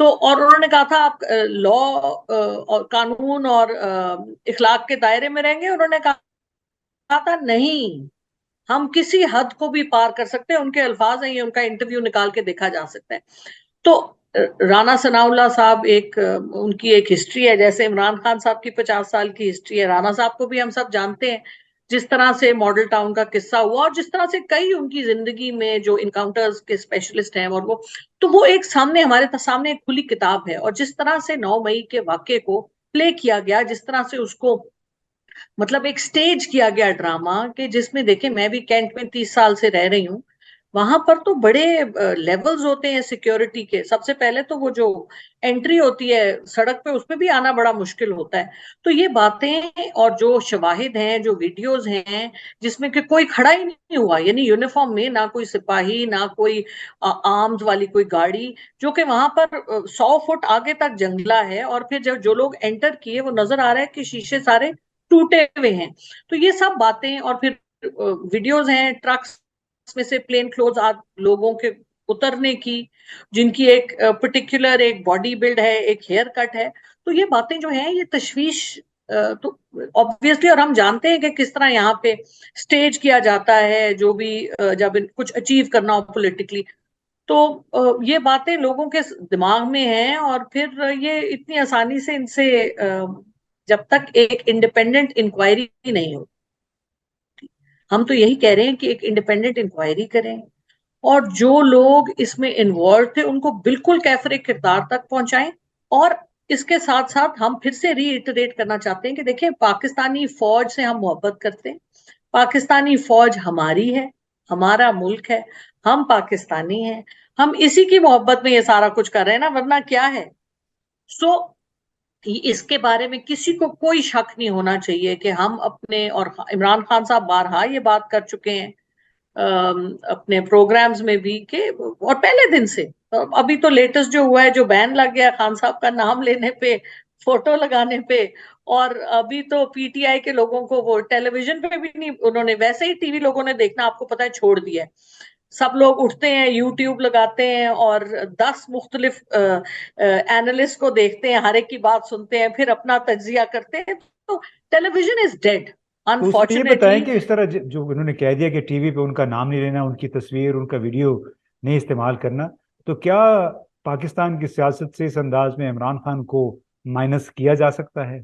تو اور انہوں نے کہا تھا آپ لا اور قانون اور اخلاق کے دائرے میں رہیں گے. انہوں نے کہا تھا نہیں، ہم کسی حد کو بھی پار کر سکتے ہیں. ان کے الفاظ ہیں یہ، ان کا انٹرویو نکال کے دیکھا جا سکتا ہے. تو رانا ثناء اللہ صاحب ان کی ایک ہسٹری ہے، جیسے عمران خان صاحب کی 50 سال کی ہسٹری ہے. رانا صاحب کو بھی ہم سب جانتے ہیں، جس طرح سے ماڈل ٹاؤن کا قصہ ہوا اور جس طرح سے کئی ان کی زندگی میں جو انکاؤنٹرز کے اسپیشلسٹ ہیں، اور وہ ایک سامنے ہمارے سامنے ایک کھلی کتاب ہے. اور جس طرح سے 9 مئی کے واقعے کو پلے کیا گیا، جس طرح سے اس کو مطلب ایک سٹیج کیا گیا ڈراما، کہ جس میں دیکھیں میں بھی کینٹ میں 30 سال سے رہ رہی ہوں. وہاں پر تو بڑے لیولز ہوتے ہیں سیکیورٹی کے. سب سے پہلے تو وہ جو انٹری ہوتی ہے سڑک پہ، اس پہ بھی آنا بڑا مشکل ہوتا ہے. تو یہ باتیں اور جو شواہد ہیں، جو ویڈیوز ہیں، جس میں کہ کوئی کھڑا ہی نہیں ہوا، یعنی یونیفارم میں نہ کوئی سپاہی نہ کوئی آرمز والی کوئی گاڑی، جو کہ وہاں پر 100 فٹ آگے تک جنگلہ ہے. اور پھر جب جو لوگ انٹر کیے وہ نظر آ رہا ہے کہ شیشے سارے ٹوٹے ہوئے ہیں. تو یہ سب باتیں، اور پھر ویڈیوز ہیں ٹرکس میں سے پلین کلوز لوگوں کے اترنے کی، جن کی ایک پرٹیکولر ایک باڈی بلڈ ہے، ایک ہیئر کٹ ہے. تو یہ باتیں جو ہیں یہ تشویش، تو obviously، اور ہم جانتے ہیں کہ کس طرح یہاں پہ سٹیج کیا جاتا ہے جو بھی جب کچھ اچیو کرنا ہو پولیٹیکلی. تو یہ باتیں لوگوں کے دماغ میں ہیں، اور پھر یہ اتنی آسانی سے ان سے جب تک ایک انڈیپینڈنٹ انکوائری نہیں ہو. ہم تو یہی کہہ رہے ہیں کہ ایک انڈیپینڈنٹ انکوائری کریں، اور جو لوگ اس میں انوالو تھے ان کو بالکل کیفر کردار تک پہنچائیں. اور اس کے ساتھ ساتھ ہم پھر سے ری ایٹریٹ کرنا چاہتے ہیں کہ دیکھیں، پاکستانی فوج سے ہم محبت کرتے ہیں. پاکستانی فوج ہماری ہے، ہمارا ملک ہے، ہم پاکستانی ہیں. ہم اسی کی محبت میں یہ سارا کچھ کر رہے ہیں نا، ورنہ کیا ہے. سو اس کے بارے میں کسی کو کوئی شک نہیں ہونا چاہیے کہ ہم اپنے، اور عمران خان صاحب بارہا یہ بات کر چکے ہیں اپنے پروگرامز میں بھی، کہ اور پہلے دن سے. ابھی تو لیٹسٹ جو ہوا ہے، جو بین لگ گیا خان صاحب کا نام لینے پہ، فوٹو لگانے پہ. اور ابھی تو پی ٹی آئی کے لوگوں کو وہ ٹیلی ویژن پہ بھی نہیں، انہوں نے ویسے ہی ٹی وی لوگوں نے دیکھنا آپ کو پتا ہے چھوڑ دیا ہے. سب لوگ اٹھتے ہیں، یوٹیوب لگاتے ہیں اور 10 مختلف اینالسٹ کو دیکھتے ہیں، ہر ایک کی بات سنتے ہیں، پھر اپنا تجزیہ کرتے ہیں. تو ٹیلی ویژن از ڈیڈ تو اس میں یہ بتائیں انفارچونیٹلی. کہ اس طرح جو انہوں نے کہہ دیا کہ ٹی وی پہ ان کا نام نہیں لینا، ان کی تصویر، ان کا ویڈیو نہیں استعمال کرنا، تو کیا پاکستان کی سیاست سے اس انداز میں عمران خان کو مائنس کیا جا سکتا ہے؟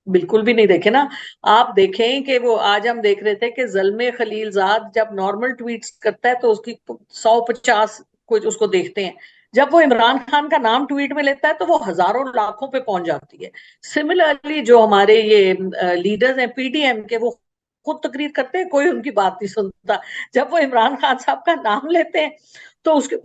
بالکل بھی نہیں. دیکھیں نا، آپ دیکھیں کہ وہ آج ہم دیکھ رہے تھے کہ زلمے خلیل زاد جب نارمل ٹویٹس کرتا ہے تو اس کی 150 کچھ اس کو دیکھتے ہیں. جب وہ عمران خان کا نام ٹویٹ میں لیتا ہے تو وہ ہزاروں لاکھوں پہ پہنچ جاتی ہے. سملرلی جو ہمارے یہ لیڈرز ہیں پی ڈی ایم کے، وہ خود تقریر کرتے ہیں، کوئی ان کی بات نہیں سنتا. جب وہ عمران خان صاحب کا نام لیتے ہیں تو اس کے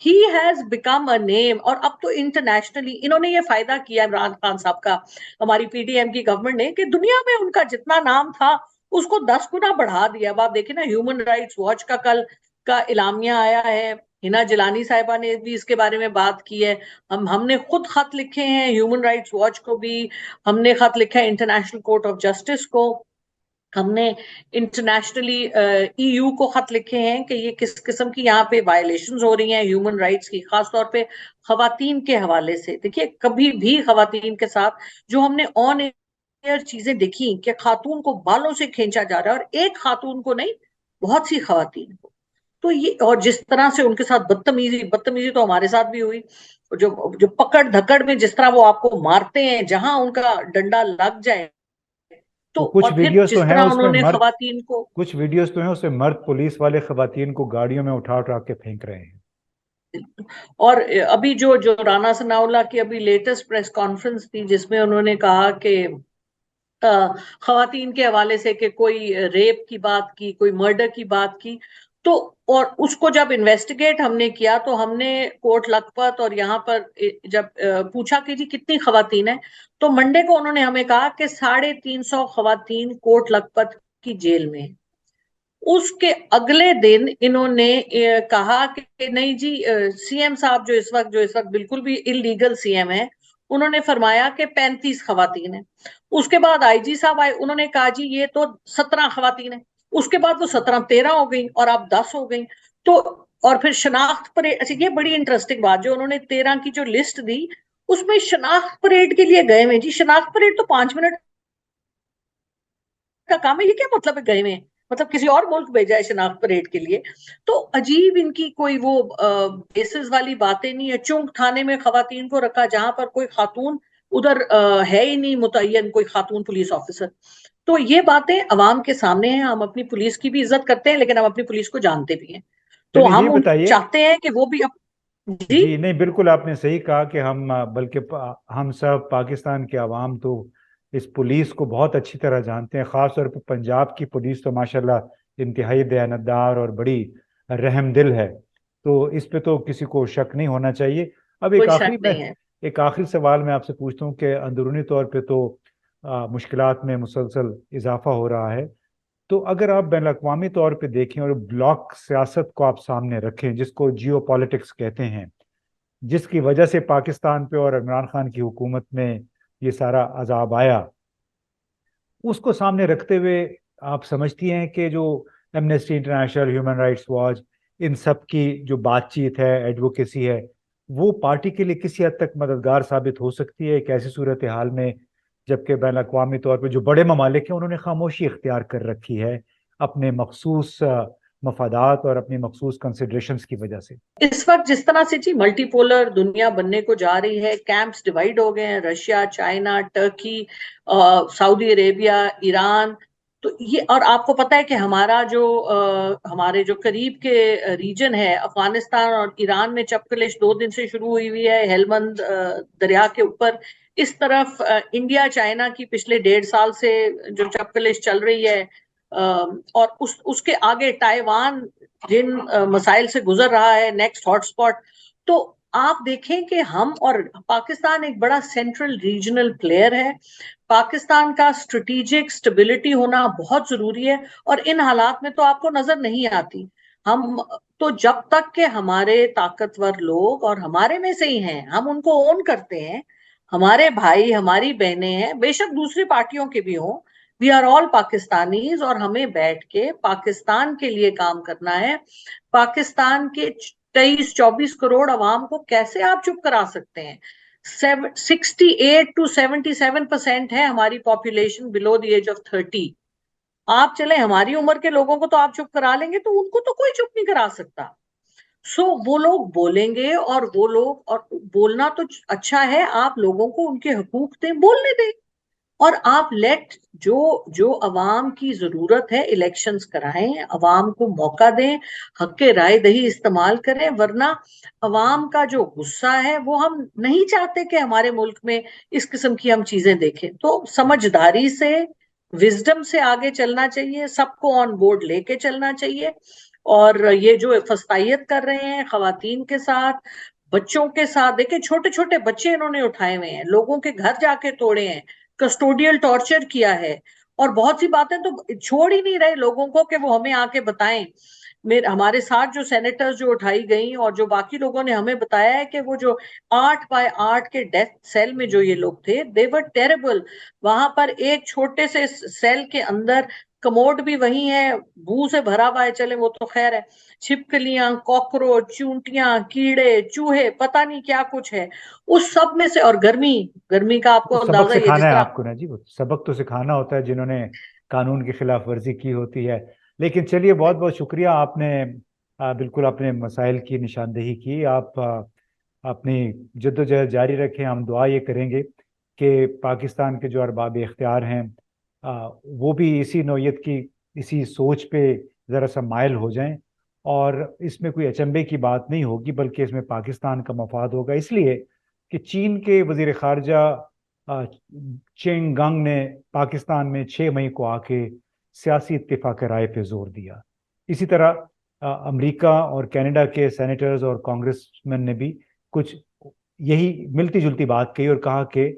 ہی ہیز بیکم اے نیم. اور اب تو انٹرنیشنلی انہوں نے یہ فائدہ کیا عمران خان صاحب کا، ہماری پی ڈی ایم کی گورنمنٹ نے، کہ دنیا میں ان کا جتنا نام تھا اس کو 10 گنا بڑھا دیا. اب آپ دیکھیں نا، ہیومن رائٹس واچ کا کل کا اعلامیہ آیا ہے، ہنا جلانی صاحبہ نے بھی اس کے بارے میں بات کی ہے. ہم نے خود خط لکھے ہیں ہیومن رائٹس واچ کو بھی، ہم نے خط لکھا ہے انٹرنیشنل کورٹ آف جسٹس کو، ہم نے انٹرنیشنلی ای یو کو خط لکھے ہیں کہ یہ کس قسم کی یہاں پہ وائلیشنز ہو رہی ہیں ہیومن رائٹس کی، خاص طور پہ خواتین کے حوالے سے. دیکھیے، کبھی بھی خواتین کے ساتھ جو ہم نے آن ایئر چیزیں دیکھی کہ خاتون کو بالوں سے کھینچا جا رہا ہے، اور ایک خاتون کو نہیں، بہت سی خواتین کو. تو یہ، اور جس طرح سے ان کے ساتھ بدتمیزی تو ہمارے ساتھ بھی ہوئی. جو پکڑ دھکڑ میں جس طرح وہ آپ کو مارتے ہیں، جہاں ان کا ڈنڈا لگ جائے. تو وہ کچھ اور پھر ویڈیوز تو جس ہیں طرح اس میں انہوں نے مرد خواتین کو. کچھ ویڈیوز تو ہیں اس میں مرد پولیس والے خواتین کو گاڑیوں میں اٹھا اٹھا کے پھینک رہے ہیں. اور ابھی جو رانا ثناء اللہ کی ابھی لیٹسٹ پریس کانفرنس تھی، جس میں انہوں نے کہا کہ خواتین کے حوالے سے کہ کوئی ریپ کی بات کی، کوئی مرڈر کی بات کی. تو اور اس کو جب انویسٹیگیٹ ہم نے کیا تو ہم نے کوٹ لکھپت اور یہاں پر جب پوچھا کہ جی کتنی خواتین ہیں، تو منڈے کو انہوں نے ہمیں کہا کہ 350 خواتین کوٹ لکھپت کی جیل میں. اس کے اگلے دن انہوں نے کہا کہ نہیں جی، سی ایم صاحب جو اس وقت بالکل بھی انلیگل سی ایم ہے، انہوں نے فرمایا کہ 35 خواتین ہیں. اس کے بعد آئی جی صاحب آئے، انہوں نے کہا جی یہ تو 17 خواتین ہیں. اس کے بعد وہ 17 13 ہو گئی اور اب 10 ہو گئی. تو اور پھر شناخت پریڈ، اچھا یہ بڑی انٹرسٹنگ بات جو انہوں نے 13 کی جو لسٹ دی اس میں شناخت پریڈ کے لیے گئے ہوئے. جی شناخت پریڈ تو 5 منٹ کا کام ہے، یہ کیا مطلب ہے گئے ہوئے؟ مطلب کسی اور ملک بھیجا ہے شناخت پریڈ کے لیے؟ تو عجیب ان کی کوئی وہ بیسز والی باتیں نہیں ہے. چونک تھانے میں خواتین کو رکھا جہاں پر کوئی خاتون ادھر ہے ہی نہیں متعین کوئی خاتون پولیس آفیسر. تو یہ باتیں عوام کے سامنے ہیں. ہم اپنی پولیس کی بھی عزت کرتے ہیں لیکن ہم اپنی پولیس کو جانتے بھی ہیں. تو چلیے یہ ہم ان بتائیے. چاہتے ہیں کہ وہ بھی جی جی نہیں، بالکل آپ نے صحیح کہا کہ بلکہ ہم سب پاکستان کے عوام تو اس پولیس کو بہت اچھی طرح جانتے ہیں. خاص طور پہ پنجاب کی پولیس تو ماشاءاللہ انتہائی دیانتدار اور بڑی رحم دل ہے. تو اس پہ تو کسی کو شک نہیں ہونا چاہیے. اب کوئی شک نہیں ہے. ایک آخری سوال میں آپ سے پوچھتا ہوں کہ اندرونی طور پہ تو مشکلات میں مسلسل اضافہ ہو رہا ہے. تو اگر آپ بین الاقوامی طور پہ دیکھیں اور بلاک سیاست کو آپ سامنے رکھیں جس کو جیو پالیٹکس کہتے ہیں، جس کی وجہ سے پاکستان پہ اور عمران خان کی حکومت میں یہ سارا عذاب آیا، اس کو سامنے رکھتے ہوئے آپ سمجھتی ہیں کہ جو Amnesty International, Human Rights Watch, ان سب کی جو بات چیت ہے، ایڈوکیسی ہے، وہ پارٹی کے لیے کسی حد تک مددگار ثابت ہو سکتی ہے ایک ایسی صورتحال میں جبکہ بین الاقوامی طور پہ جو بڑے ممالک ہیں انہوں نے خاموشی اختیار کر رکھی ہے اپنے مخصوص مفادات اور اپنی مخصوص کنسیڈریشنز کی وجہ سے؟ اس وقت جس طرح سے جی ملٹی پولر دنیا بننے کو جا رہی ہے، کیمپس ڈیوائیڈ ہو گئے ہیں، رشیا، چائنا، ٹرکی، سعودی عربیہ، ایران. تو یہ اور آپ کو پتا ہے کہ ہمارے جو قریب کے ریجن ہے افغانستان اور ایران میں چپکلش 2 دن سے شروع ہوئی ہے ہیلمند دریا کے اوپر. اس طرف انڈیا چائنا کی پچھلے 1.5 سال سے جو چپکلش چل رہی ہے، اور اس کے آگے تائیوان جن مسائل سے گزر رہا ہے، نیکسٹ ہاٹ سپاٹ. تو آپ دیکھیں کہ ہم اور پاکستان ایک بڑا سینٹرل ریجنل پلیئر ہے. پاکستان کا اسٹریٹجک سٹیبلٹی ہونا بہت ضروری ہے اور ان حالات میں تو آپ کو نظر نہیں آتی. ہم تو جب تک کہ ہمارے طاقتور لوگ اور ہمارے میں سے ہی ہیں، ہم ان کو اون کرتے ہیں، ہمارے بھائی ہماری بہنیں ہیں، بے شک دوسری پارٹیوں کے بھی ہوں، وی آر آل پاکستانیز، اور ہمیں بیٹھ کے پاکستان کے لیے کام کرنا ہے. پاکستان کے 23-24 کروڑ عوام کو کیسے آپ چپ کرا سکتے ہیں؟ 68-77% ہے ہماری population below the age of 30. آپ چلیں ہماری عمر کے لوگوں کو تو آپ چپ کرا لیں گے، تو ان کو تو کوئی چپ نہیں کرا سکتا. وہ لوگ بولیں گے، اور وہ لوگ، اور بولنا تو اچھا ہے، آپ لوگوں کو ان کے حقوق دیں، بولنے دیں. اور آپ جو عوام کی ضرورت ہے الیکشنز کرائیں، عوام کو موقع دیں، حق رائے دہی استعمال کریں. ورنہ عوام کا جو غصہ ہے وہ ہم نہیں چاہتے کہ ہمارے ملک میں اس قسم کی ہم چیزیں دیکھیں. تو سمجھداری سے، وزڈم سے آگے چلنا چاہیے، سب کو آن بورڈ لے کے چلنا چاہیے. اور یہ جو فسطائیت کر رہے ہیں خواتین کے ساتھ، بچوں کے ساتھ، دیکھیں چھوٹے چھوٹے بچے انہوں نے اٹھائے ہوئے ہیں، لوگوں کے گھر جا کے توڑے ہیں، کسٹوڈیل ٹارچر کیا ہے، اور بہت سی باتیں تو چھوڑ ہی نہیں رہے لوگوں کو کہ وہ ہمیں آ کے بتائیں. ہمارے ساتھ جو سینیٹرز جو اٹھائی گئیں اور جو باقی لوگوں نے ہمیں بتایا ہے کہ وہ جو 8x8 کے ڈیتھ سیل میں جو یہ لوگ تھے، they were terrible. وہاں پر ایک چھوٹے سے سیل کے اندر کموڈ بھی وہی ہے، بو سے بھرا ہوا ہے، چلے وہ تو خیر ہے، چھپکلیاں، کاکروچ، چونٹیاں، کیڑے، چوہے، پتہ نہیں کیا کچھ ہے اس سب میں سے. اور گرمی کا آپ وہ کو سبق اندازہ ہی ہے سکھانا جس ہے طرح. آپ کو نا جی، وہ سبق تو سکھانا ہوتا ہے جنہوں نے قانون کی خلاف ورزی کی ہوتی ہے. لیکن چلیے بہت بہت شکریہ، آپ نے بالکل اپنے مسائل کی نشاندہی کی. آپ اپنی جد و جہد جاری رکھیں. ہم دعا یہ کریں گے کہ پاکستان کے جو ارباب اختیار ہیں وہ بھی اسی نوعیت کی، اسی سوچ پہ ذرا سا مائل ہو جائیں، اور اس میں کوئی اچنبے کی بات نہیں ہوگی بلکہ اس میں پاکستان کا مفاد ہوگا. اس لیے کہ چین کے وزیر خارجہ چینگ گنگ نے پاکستان میں 6 مئی کو آ کے سیاسی اتفاق رائے پہ زور دیا. اسی طرح امریکہ اور کینیڈا کے سینیٹرز اور کانگریس مین نے بھی کچھ یہی ملتی جلتی بات کہی اور کہا کہ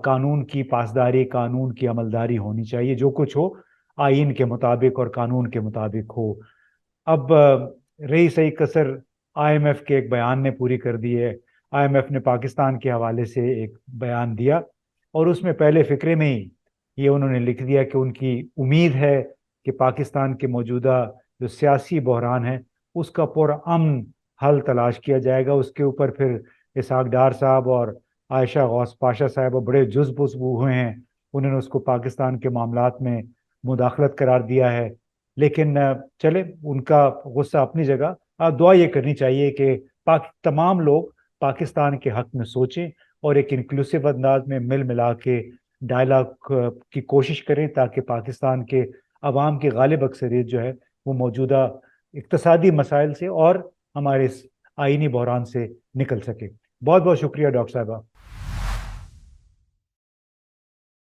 قانون کی پاسداری، قانون کی عملداری ہونی چاہیے، جو کچھ ہو آئین کے مطابق اور قانون کے مطابق ہو. اب رہی صحیح کسر آئی ایم ایف کے ایک بیان نے پوری کر دی ہے. آئی ایم ایف نے پاکستان کے حوالے سے ایک بیان دیا اور اس میں پہلے فقرے میں ہی یہ انہوں نے لکھ دیا کہ ان کی امید ہے کہ پاکستان کے موجودہ جو سیاسی بحران ہے اس کا پرامن حل تلاش کیا جائے گا. اس کے اوپر پھر اسحاق ڈار صاحب اور عائشہ غوث پاشا صاحب بڑے جزب ہوئے ہیں. انہوں نے اس کو پاکستان کے معاملات میں مداخلت قرار دیا ہے. لیکن چلے ان کا غصہ اپنی جگہ. دعا یہ کرنی چاہیے کہ تمام لوگ پاکستان کے حق میں سوچیں اور ایک انکلوسیو انداز میں مل ملا کے ڈائلاگ کی کوشش کریں تاکہ پاکستان کے عوام کی غالب اکثریت جو ہے وہ موجودہ اقتصادی مسائل سے اور ہمارے اس آئینی بحران سے نکل سکے. بہت بہت شکریہ ڈاکٹر صاحبہ.